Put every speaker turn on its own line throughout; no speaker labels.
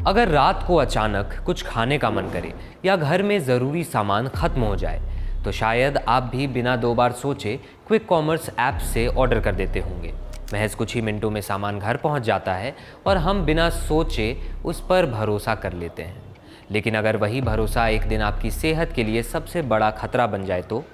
अगर रात को अचानक कुछ खाने का मन करे या घर में ज़रूरी सामान खत्म हो जाए तो शायद आप भी बिना दो बार सोचे क्विक कॉमर्स ऐप से ऑर्डर कर देते होंगे। महज कुछ ही मिनटों में सामान घर पहुंच जाता है और हम बिना सोचे उस पर भरोसा कर लेते हैं। लेकिन अगर वही भरोसा एक दिन आपकी सेहत के लिए सबसे बड़ा खतरा बन जाए तो?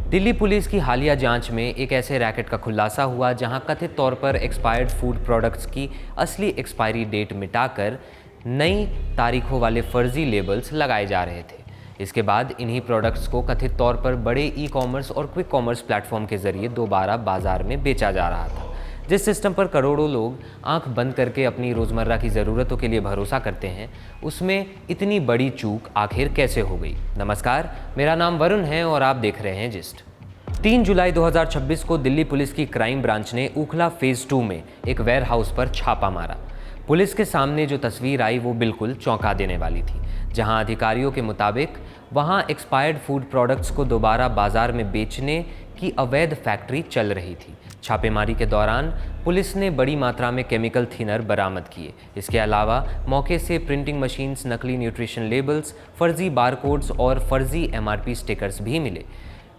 दिल्ली पुलिस की हालिया जांच में एक ऐसे रैकेट का खुलासा हुआ जहां कथित तौर पर एक्सपायर्ड फूड प्रोडक्ट्स की असली एक्सपायरी डेट मिटाकर नई तारीखों वाले फर्जी लेबल्स लगाए जा रहे थे। इसके बाद इन्हीं प्रोडक्ट्स को कथित तौर पर बड़े ई कॉमर्स और क्विक कॉमर्स प्लेटफॉर्म के जरिए दोबारा बाजार में बेचा जा रहा था। जिस सिस्टम पर करोड़ों लोग आंख बंद करके अपनी रोज़मर्रा की ज़रूरतों के लिए भरोसा करते हैं, उसमें इतनी बड़ी चूक आखिर कैसे हो गई? नमस्कार, मेरा नाम वरुण है और आप देख रहे हैं जिस्ट। 3 जुलाई 2026 को दिल्ली पुलिस की क्राइम ब्रांच ने ऊखला फेज़ 2 में एक वेयर हाउस पर छापा मारा। पुलिस के सामने जो तस्वीर आई वो बिल्कुल चौंका देने वाली थी। जहां अधिकारियों के मुताबिक वहां एक्सपायर्ड फूड प्रोडक्ट्स को दोबारा बाजार में बेचने की अवैध फैक्ट्री चल रही थी। छापेमारी के दौरान पुलिस ने बड़ी मात्रा में केमिकल थिनर बरामद किए। इसके अलावा मौके से प्रिंटिंग मशीन्स, नकली न्यूट्रिशन लेबल्स, फर्जी बारकोड्स और फर्जी MRP स्टिकर्स भी मिले।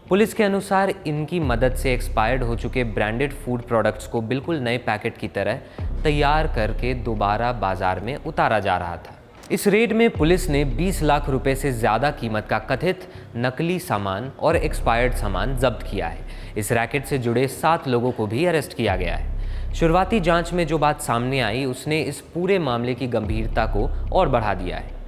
पुलिस के अनुसार इनकी मदद से एक्सपायर्ड हो चुके ब्रांडेड फूड प्रोडक्ट्स को बिल्कुल नए पैकेट की तरह तैयार करके दोबारा बाजार में उतारा जा रहा था। इस रेड में पुलिस ने 20 लाख रुपए से ज़्यादा कीमत का कथित नकली सामान और एक्सपायर्ड सामान जब्त किया है। इस रैकेट से जुड़े 7 लोगों को भी अरेस्ट किया गया है। शुरुआती जांच में जो बात सामने आई उसने इस पूरे मामले की गंभीरता को और बढ़ा दिया है।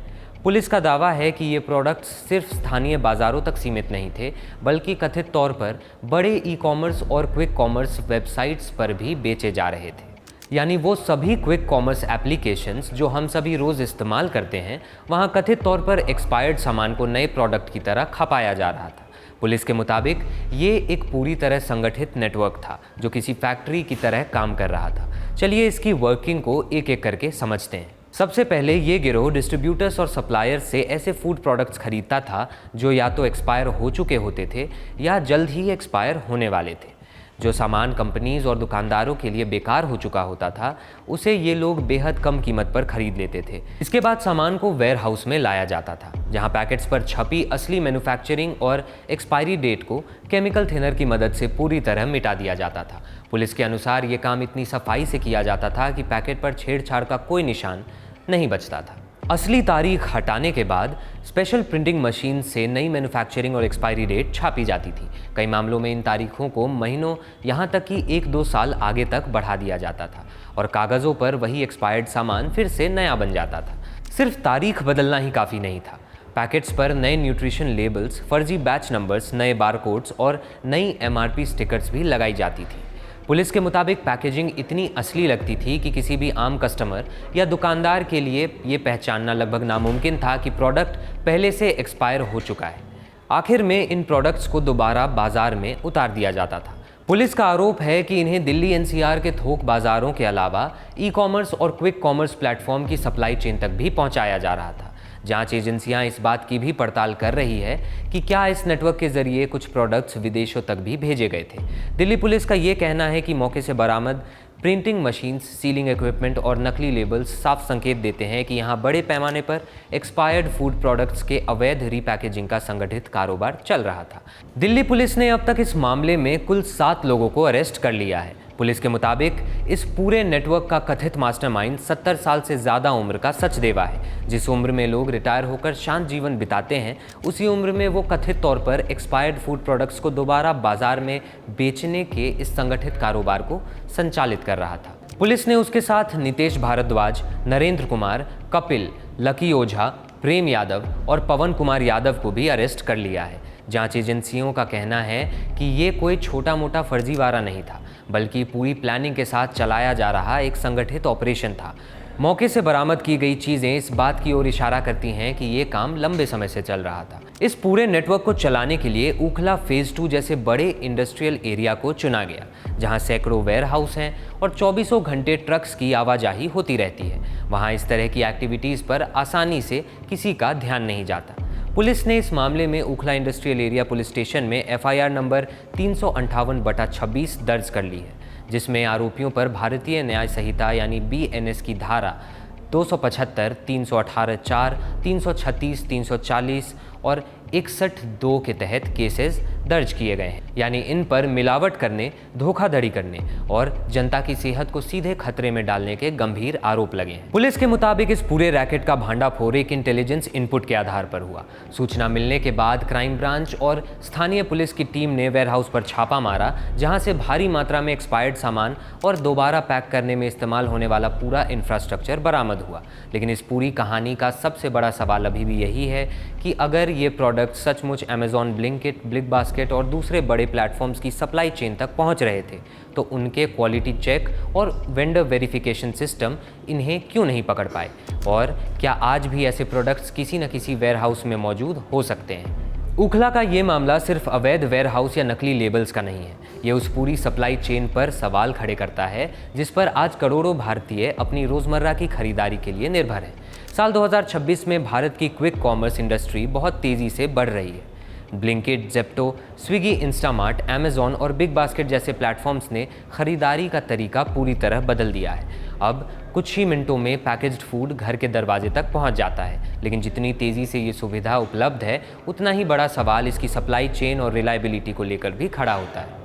पुलिस का दावा है कि ये प्रोडक्ट्स सिर्फ स्थानीय बाज़ारों तक सीमित नहीं थे, बल्कि कथित तौर पर बड़े ई कॉमर्स और क्विक कॉमर्स वेबसाइट्स पर भी बेचे जा रहे थे। यानी वो सभी क्विक कॉमर्स एप्लीकेशंस जो हम सभी रोज़ इस्तेमाल करते हैं, वहाँ कथित तौर पर एक्सपायर्ड सामान को नए प्रोडक्ट की तरह खपाया जा रहा था। पुलिस के मुताबिक ये एक पूरी तरह संगठित नेटवर्क था जो किसी फैक्ट्री की तरह काम कर रहा था। चलिए इसकी वर्किंग को एक एक करके समझते हैं। सबसे पहले ये गिरोह डिस्ट्रीब्यूटर्स और सप्लायर्स से ऐसे फूड प्रोडक्ट्स खरीदता था जो या तो एक्सपायर हो चुके होते थे या जल्द ही एक्सपायर होने वाले थे। जो सामान कंपनीज और दुकानदारों के लिए बेकार हो चुका होता था, उसे ये लोग बेहद कम कीमत पर खरीद लेते थे। इसके बाद सामान को वेयर हाउस में लाया जाता था, जहां पैकेट्स पर छपी असली मैन्युफैक्चरिंग और एक्सपायरी डेट को केमिकल थिनर की मदद से पूरी तरह मिटा दिया जाता था। पुलिस के अनुसार ये काम इतनी सफाई से किया जाता था कि पैकेट पर छेड़छाड़ का कोई निशान नहीं बचता था। असली तारीख हटाने के बाद स्पेशल प्रिंटिंग मशीन से नई मैन्युफैक्चरिंग और एक्सपायरी डेट छापी जाती थी। कई मामलों में इन तारीखों को महीनों, यहाँ तक कि 1-2 साल आगे तक बढ़ा दिया जाता था और कागज़ों पर वही एक्सपायर्ड सामान फिर से नया बन जाता था। सिर्फ तारीख बदलना ही काफ़ी नहीं था। पैकेट्स पर नए न्यूट्रिशन लेबल्स, फर्जी बैच नंबर्स, नए बारकोड्स और नई MRP स्टिकर्स भी लगाई जाती थी। पुलिस के मुताबिक पैकेजिंग इतनी असली लगती थी कि किसी भी आम कस्टमर या दुकानदार के लिए ये पहचानना लगभग नामुमकिन था कि प्रोडक्ट पहले से एक्सपायर हो चुका है। आखिर में इन प्रोडक्ट्स को दोबारा बाजार में उतार दिया जाता था। पुलिस का आरोप है कि इन्हें दिल्ली NCR के थोक बाजारों के अलावा ई कॉमर्स और क्विक कॉमर्स प्लेटफॉर्म की सप्लाई चेन तक भी पहुंचाया जा रहा था। जांच एजेंसियां इस बात की भी पड़ताल कर रही है कि क्या इस नेटवर्क के जरिए कुछ प्रोडक्ट्स विदेशों तक भी भेजे गए थे। दिल्ली पुलिस का ये कहना है कि मौके से बरामद प्रिंटिंग मशीन्स, सीलिंग इक्विपमेंट और नकली लेबल्स साफ संकेत देते हैं कि यहाँ बड़े पैमाने पर एक्सपायर्ड फूड प्रोडक्ट्स के अवैध रीपैकेजिंग का संगठित कारोबार चल रहा था। दिल्ली पुलिस ने अब तक इस मामले में कुल 7 लोगों को अरेस्ट कर लिया है। पुलिस के मुताबिक इस पूरे नेटवर्क का कथित मास्टरमाइंड 70 साल से ज़्यादा उम्र का सचदेवा है। जिस उम्र में लोग रिटायर होकर शांत जीवन बिताते हैं, उसी उम्र में वो कथित तौर पर एक्सपायर्ड फूड प्रोडक्ट्स को दोबारा बाजार में बेचने के इस संगठित कारोबार को संचालित कर रहा था। पुलिस ने उसके साथ नितेश भारद्वाज, नरेंद्र कुमार, कपिल, लकी ओझा, प्रेम यादव और पवन कुमार यादव को भी अरेस्ट कर लिया है। जांच एजेंसियों का कहना है कि ये कोई छोटा मोटा फर्जीवाड़ा नहीं था, बल्कि पूरी प्लानिंग के साथ चलाया जा रहा एक संगठित ऑपरेशन था। मौके से बरामद की गई चीज़ें इस बात की ओर इशारा करती हैं कि ये काम लंबे समय से चल रहा था। इस पूरे नेटवर्क को चलाने के लिए ऊखला फेज़ 2 जैसे बड़े इंडस्ट्रियल एरिया को चुना गया, जहां सैकड़ों वेयर हाउस हैं और 24 घंटे ट्रक्स की आवाजाही होती रहती है। वहां इस तरह की एक्टिविटीज़ पर आसानी से किसी का ध्यान नहीं जाता। पुलिस ने इस मामले में ऊखला इंडस्ट्रियल एरिया पुलिस स्टेशन में FIR नंबर 358/26 दर्ज कर ली है, जिसमें आरोपियों पर भारतीय न्याय संहिता यानी BNS की धारा 275, 318(4), 336, 340 और 61(2) के तहत केसेस दर्ज किए गए हैं। यानी इन पर मिलावट करने, धोखाधड़ी करने और जनता की सेहत को सीधे खतरे में डालने के गंभीर आरोप लगे हैं। पुलिस के मुताबिक इस पूरे रैकेट का भांडाफोड़ एक इंटेलिजेंस इनपुट के आधार पर हुआ। सूचना मिलने के बाद क्राइम ब्रांच और स्थानीय पुलिस की टीम ने वेयरहाउस पर छापा मारा, जहां से भारी मात्रा में एक्सपायर्ड सामान और दोबारा पैक करने में इस्तेमाल होने वाला पूरा इंफ्रास्ट्रक्चर बरामद हुआ। लेकिन इस पूरी कहानी का सबसे बड़ा सवाल अभी भी यही है कि अगर ये प्रोडक्ट सचमुच अमेजॉन, ब्लिंकिट, बिग बास्केट और दूसरे बड़े प्लेटफॉर्म्स की सप्लाई चेन तक पहुंच रहे थे, तो उनके क्वालिटी चेक और वेंडर वेरिफिकेशन सिस्टम इन्हें क्यों नहीं पकड़ पाए? और क्या आज भी ऐसे प्रोडक्ट्स किसी न किसी वेयरहाउस में मौजूद हो सकते हैं? उखला का ये मामला सिर्फ अवैध वेयरहाउस या नकली लेबल्स का नहीं है। ये उस पूरी सप्लाई चेन पर सवाल खड़े करता है जिस पर आज करोड़ों भारतीय अपनी रोज़मर्रा की खरीदारी के लिए निर्भर हैं। साल 2026 में भारत की क्विक कॉमर्स इंडस्ट्री बहुत तेज़ी से बढ़ रही है। Blinkit, Zepto, Swiggy, Instamart, Amazon और बिग बास्केट जैसे प्लेटफॉर्म्स ने खरीदारी का तरीका पूरी तरह बदल दिया है। अब कुछ ही मिनटों में पैकेज्ड फूड घर के दरवाजे तक पहुंच जाता है। लेकिन जितनी तेज़ी से ये सुविधा उपलब्ध है, उतना ही बड़ा सवाल इसकी सप्लाई चेन और रिलायबिलिटी को लेकर भी खड़ा होता है।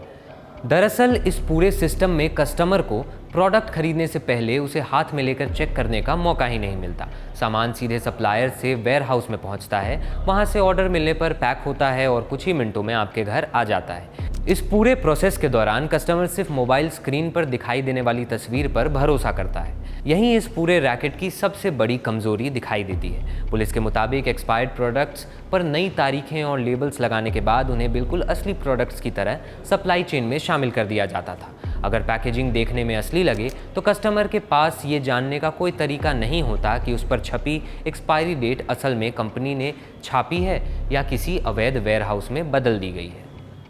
दरअसल इस पूरे सिस्टम में कस्टमर को प्रोडक्ट खरीदने से पहले उसे हाथ में लेकर चेक करने का मौका ही नहीं मिलता। सामान सीधे सप्लायर से वेयरहाउस में पहुंचता है, वहां से ऑर्डर मिलने पर पैक होता है और कुछ ही मिनटों में आपके घर आ जाता है। इस पूरे प्रोसेस के दौरान कस्टमर सिर्फ मोबाइल स्क्रीन पर दिखाई देने वाली तस्वीर पर भरोसा करता है। यहीं इस पूरे रैकेट की सबसे बड़ी कमजोरी दिखाई देती है। पुलिस के मुताबिक एक्सपायर्ड प्रोडक्ट्स पर नई तारीखें और लेबल्स लगाने के बाद उन्हें बिल्कुल असली प्रोडक्ट्स की तरह सप्लाई चेन में शामिल कर दिया जाता था। अगर पैकेजिंग देखने में असली लगे तो कस्टमर के पास ये जानने का कोई तरीका नहीं होता कि उस पर छपी एक्सपायरी डेट असल में कंपनी ने छापी है या किसी अवैध वेयरहाउस में बदल दी गई है।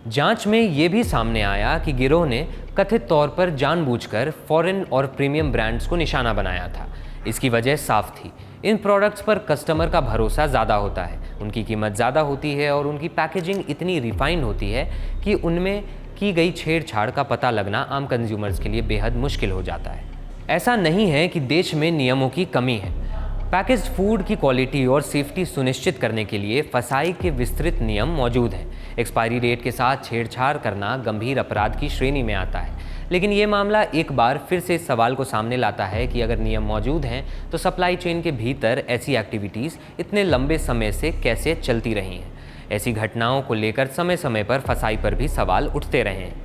जांच में ये भी सामने आया कि गिरोह ने कथित तौर पर जानबूझकर फॉरेन और प्रीमियम ब्रांड्स को निशाना बनाया था। इसकी वजह साफ थी, इन प्रोडक्ट्स पर कस्टमर का भरोसा ज़्यादा होता है, उनकी कीमत ज़्यादा होती है और उनकी पैकेजिंग इतनी रिफाइंड होती है कि उनमें की गई छेड़छाड़ का पता लगना आम कंज्यूमर्स के लिए बेहद मुश्किल हो जाता है। ऐसा नहीं है कि देश में नियमों की कमी है। पैकेज्ड फूड की क्वालिटी और सेफ्टी सुनिश्चित करने के लिए फसाई के विस्तृत नियम मौजूद हैं। एक्सपायरी डेट के साथ छेड़छाड़ करना गंभीर अपराध की श्रेणी में आता है। लेकिन ये मामला एक बार फिर से इस सवाल को सामने लाता है कि अगर नियम मौजूद हैं तो सप्लाई चेन के भीतर ऐसी एक्टिविटीज़ इतने लंबे समय से कैसे चलती रही हैं। ऐसी घटनाओं को लेकर समय समय पर फसाई पर भी सवाल उठते रहे हैं।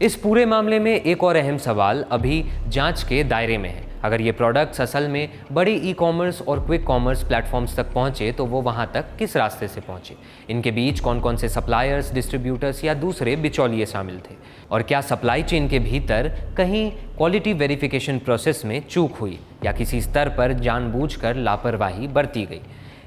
इस पूरे मामले में एक और अहम सवाल अभी जांच के दायरे में है। अगर ये प्रोडक्ट्स असल में बड़े ई कॉमर्स और क्विक कॉमर्स प्लेटफॉर्म्स तक पहुँचे तो वो वहाँ तक किस रास्ते से पहुँचे, इनके बीच कौन कौन से सप्लायर्स, डिस्ट्रीब्यूटर्स या दूसरे बिचौलिए शामिल थे, और क्या सप्लाई चेन के भीतर कहीं क्वालिटी वेरिफिकेशन प्रोसेस में चूक हुई या किसी स्तर पर जानबूझकर लापरवाही बरती गई।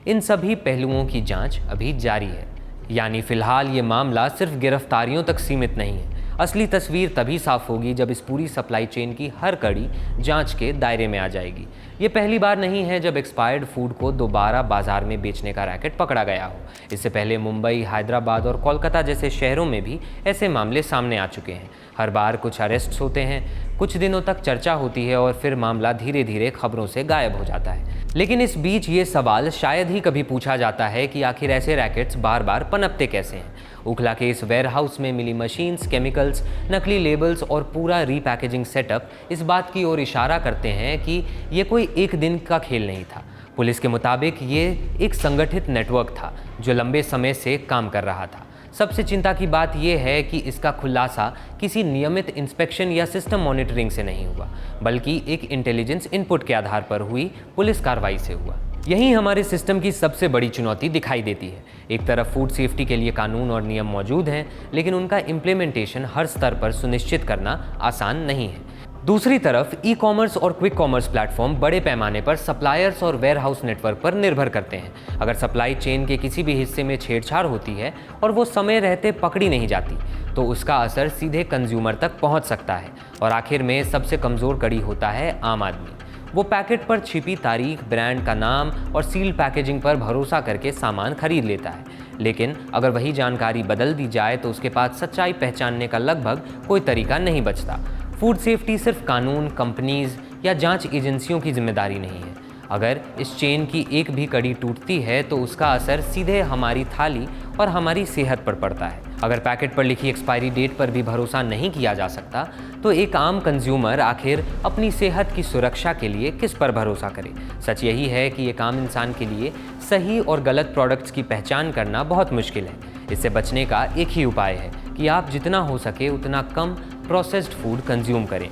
इन सभी पहलुओं की जाँच अभी जारी है। यानी फ़िलहाल ये मामला सिर्फ गिरफ्तारियों तक सीमित नहीं है। असली तस्वीर तभी साफ होगी जब इस पूरी सप्लाई चेन की हर कड़ी जांच के दायरे में आ जाएगी। ये पहली बार नहीं है जब एक्सपायर्ड फूड को दोबारा बाजार में बेचने का रैकेट पकड़ा गया हो। इससे पहले मुंबई, हैदराबाद और कोलकाता जैसे शहरों में भी ऐसे मामले सामने आ चुके हैं। हर बार कुछ अरेस्ट्स होते हैं, कुछ दिनों तक चर्चा होती है और फिर मामला धीरे धीरे खबरों से गायब हो जाता है। लेकिन इस बीच ये सवाल शायद ही कभी पूछा जाता है कि आखिर ऐसे रैकेट्स बार बार पनपते कैसे हैं। उखला के इस वेयरहाउस में मिली मशीन्स, केमिकल्स, नकली लेबल्स और पूरा रीपैकेजिंग सेटअप इस बात की ओर इशारा करते हैं कि ये कोई एक दिन का खेल नहीं था। पुलिस के मुताबिक ये एक संगठित नेटवर्क था जो लंबे समय से काम कर रहा था। सबसे चिंता की बात यह है कि इसका खुलासा किसी नियमित इंस्पेक्शन या सिस्टम मॉनिटरिंग से नहीं हुआ, बल्कि एक इंटेलिजेंस इनपुट के आधार पर हुई पुलिस कार्रवाई से हुआ। यही हमारे सिस्टम की सबसे बड़ी चुनौती दिखाई देती है। एक तरफ फूड सेफ्टी के लिए कानून और नियम मौजूद हैं, लेकिन उनका इम्प्लीमेंटेशन हर स्तर पर सुनिश्चित करना आसान नहीं है। दूसरी तरफ ई कॉमर्स और क्विक कॉमर्स प्लेटफॉर्म बड़े पैमाने पर सप्लायर्स और वेयरहाउस नेटवर्क पर निर्भर करते हैं। अगर सप्लाई चेन के किसी भी हिस्से में छेड़छाड़ होती है और वो समय रहते पकड़ी नहीं जाती, तो उसका असर सीधे कंज्यूमर तक पहुंच सकता है। और आखिर में सबसे कमज़ोर कड़ी होता है आम आदमी। वो पैकेट पर छिपी तारीख, ब्रांड का नाम और सील पैकेजिंग पर भरोसा करके सामान खरीद लेता है। लेकिन अगर वही जानकारी बदल दी जाए तो उसके पास सच्चाई पहचानने का लगभग कोई तरीका नहीं बचता। फूड सेफ्टी सिर्फ कानून, कंपनीज या जांच एजेंसियों की जिम्मेदारी नहीं है। अगर इस चेन की एक भी कड़ी टूटती है तो उसका असर सीधे हमारी थाली और हमारी सेहत पर पड़ता है। अगर पैकेट पर लिखी एक्सपायरी डेट पर भी भरोसा नहीं किया जा सकता तो एक आम कंज्यूमर आखिर अपनी सेहत की सुरक्षा के लिए किस पर भरोसा करे? सच यही है कि एक आम इंसान के लिए सही और गलत प्रोडक्ट्स की पहचान करना बहुत मुश्किल है। इससे बचने का एक ही उपाय है कि आप जितना हो सके उतना कम प्रोसेस्ड फूड कंज्यूम करें।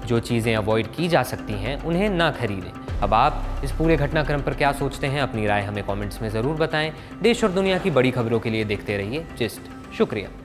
जो चीज़ें अवॉइड की जा सकती हैं उन्हें ना खरीदें। अब आप इस पूरे घटनाक्रम पर क्या सोचते हैं? अपनी राय हमें कमेंट्स में ज़रूर बताएं। देश और दुनिया की बड़ी खबरों के लिए देखते रहिए जिस्ट। शुक्रिया।